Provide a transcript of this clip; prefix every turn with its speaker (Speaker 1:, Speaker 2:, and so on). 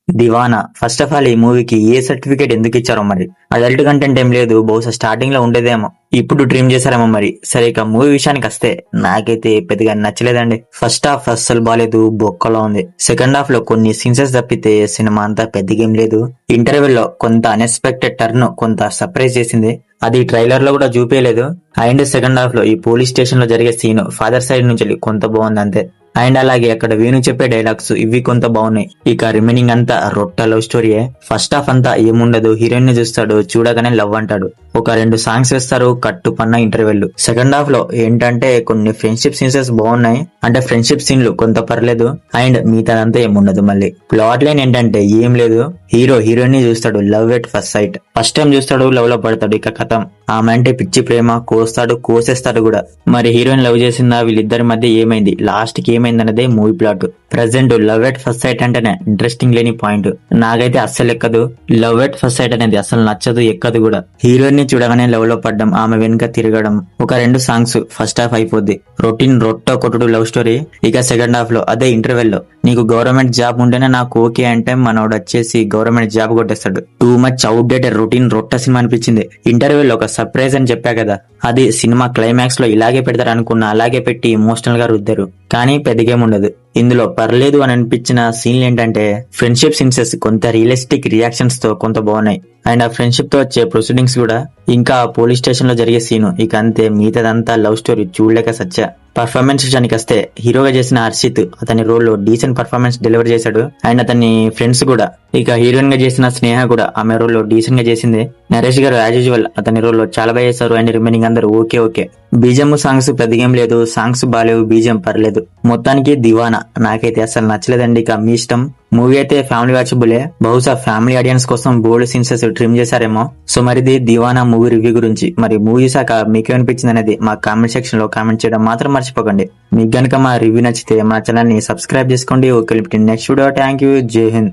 Speaker 1: Diwana first of all ఈ మూవీకి ఏ certificate ఎందుకు ఇచ్చారో మరి. అడల్ట్ కంటెంట్ ఏం లేదు, బహుశా స్టార్టింగ్ లో ఉండేదేమో, ఇప్పుడు డ్రీమ్ చేశారేమో మరి. సరే ఇక మూవీ విషయానికి వస్తే నాకైతే పెద్దగా నచ్చలేదండి. ఫస్ట్ హాఫ్ అస్సలు బాలేదు, బొక్కలో ఉంది. సెకండ్ హాఫ్ లో కొన్ని సీన్సెస్ తప్పితే సినిమా అంతా పెద్దగా ఏం లేదు. ఇంటర్వెల్ లో కొంత అన్ఎక్స్పెక్టెడ్ టర్న్ కొంత సర్ప్రైజ్ చేసింది, అది ట్రైలర్ లో కూడా చూపించలేదు. అండ్ సెకండ్ హాఫ్ లో ఈ పోలీస్ స్టేషన్ లో జరిగే సీన్ ఫాదర్ సైడ్ నుంచి కొంత బాగుంది అంతే. అండ్ అలాగే అక్కడ వేణు చెప్పే డైలాగ్స్ ఇవి కొంత బాగున్నాయి. ఇక రిమైనింగ్ అంతా రొట్ట లవ్ స్టోరీయే. ఫస్ట్ హాఫ్ అంతా ఏముండదు, హీరోయిన్ ని చూస్తాడు, చూడగానే లవ్ అంటాడు, ఒక 2 సాంగ్స్ వేస్తారు, కట్టు పన్న ఇంటర్వెల్. సెకండ్ హాఫ్ లో ఏంటంటే కొన్ని ఫ్రెండ్షిప్ సీన్సెస్ బాగున్నాయి, అంటే ఫ్రెండ్షిప్ సీన్లు కొంత పర్లేదు. అండ్ మిగతాదంతా ఏముండదు. మళ్ళీ ప్లాట్ లైన్ ఏంటంటే ఏం లేదు, హీరో హీరోయిన్ ని చూస్తాడు, love at first sight, first time చూస్తాడు, లవ్ లో పడతాడు, ఇక కథం. ఆమె అంటే పిచ్చి ప్రేమ, కోస్తాడు, కోసేస్తాడు కూడా. మరి హీరోయిన్ లవ్ చేసిందా, వీళ్ళిద్దరి మధ్య ఏమైంది, లాస్ట్ కి ఏమైంది అన్నదే movie plot. Present love at first sight అంటేనే ఇంట్రెస్టింగ్ లేని పాయింట్, నాకైతే అస్సలు ఎక్కదు. లవ్ ఎట్ ఫస్ట్ సైట్ అనేది అసలు నచ్చదు, ఎక్కదు కూడా. హీరోయిన్ ని చూడగానే లవ్ లో పడ్డం, ఆమె వెనుక తిరగడం, ఒక 2 సాంగ్స్, ఫస్ట్ హాఫ్ అయిపోద్ది. రొటీన్ రొట్ట కొట్టుడు లవ్ స్టోరీ. ఇక సెకండ్ హాఫ్ లో అదే ఇంటర్వెల్ లో నీకు గవర్నమెంట్ జాబ్ ఉంటేనే నాకు ఓకే అంటే మనోడు వచ్చేసి గవర్నమెంట్ జాబ్ కొట్టేస్తాడు. Too much outdated routine రొట్ట సినిమా అనిపించింది. ఇంటర్వెల్ లో ఒక సర్ప్రైజ్ అని చెప్పా కదా, అది సినిమా క్లైమాక్స్ లో ఇలాగే పెడతారు అనుకున్నా, అలాగే పెట్టి ఎమోషనల్ గా రుద్దారు. కానీ పెద్దగేం ఉండదు. ఇందులో పర్లేదు అని అనిపించిన సీన్లు ఏంటంటే ఫ్రెండ్షిప్ సీన్సెస్ కొంత రియలిస్టిక్ రియాక్షన్స్ తో కొంత బాగున్నాయి. అండ్ ఆ ఫ్రెండ్షిప్ తో వచ్చే ప్రొసీడింగ్స్ కూడా, ఇంకా పోలీస్ స్టేషన్ లో జరిగే సీను, ఇక అంతే. మిగతాదంతా లవ్ స్టోరీ చూడలేక సచ్చా. పర్ఫార్మెన్స్ విషయానికి వస్తే హీరోగా చేసిన హర్షిత్ అతని రోల్ లో డీసెంట్ పర్ఫార్మెన్స్ డెలివర్ చేశాడు. అండ్ అతని ఫ్రెండ్స్ కూడా, ఇక హీరోయిన్ గా చేసిన స్నేహ కూడా ఆమె రోల్ లో డీసెంట్ గా చేసింది. నరేష్ గారు యాజ్ యూజువల్ అతని రోల్ లో చాలా బాగా చేశారు. అండ్ రిమైనింగ్ అందరూ ఓకే ఓకే. బీజం సాంగ్స్ పెద్దగేం లేదు, సాంగ్స్ బాలేవు, బీజం పర్లేదు. మొత్తానికి దివానా నాకైతే అసలు నచ్చలేదండి. ఇక మీ ఇష్టం. మూవీ అయితే ఫ్యామిలీ వాచబులే, బహుశా ఫ్యామిలీ ఆడియన్స్ కోసం బోల్డ్ సీన్సెస్ ట్రిమ్ చేశారేమో. సో మరిది దివానా మూవీ రివ్యూ గురించి. మరి మూవీ చూసాక మీకేమనిపించింది అనేది మా కామెంట్ సెక్షన్ లో కామెంట్ చేయడం మాత్రం మర్చిపోకండి. మీకు గనుక మా రివ్యూ నచ్చితే మా ఛానల్ ని సబ్స్క్రైబ్ చేసుకోండి. Okay, next video. Thank you. జై హింద్.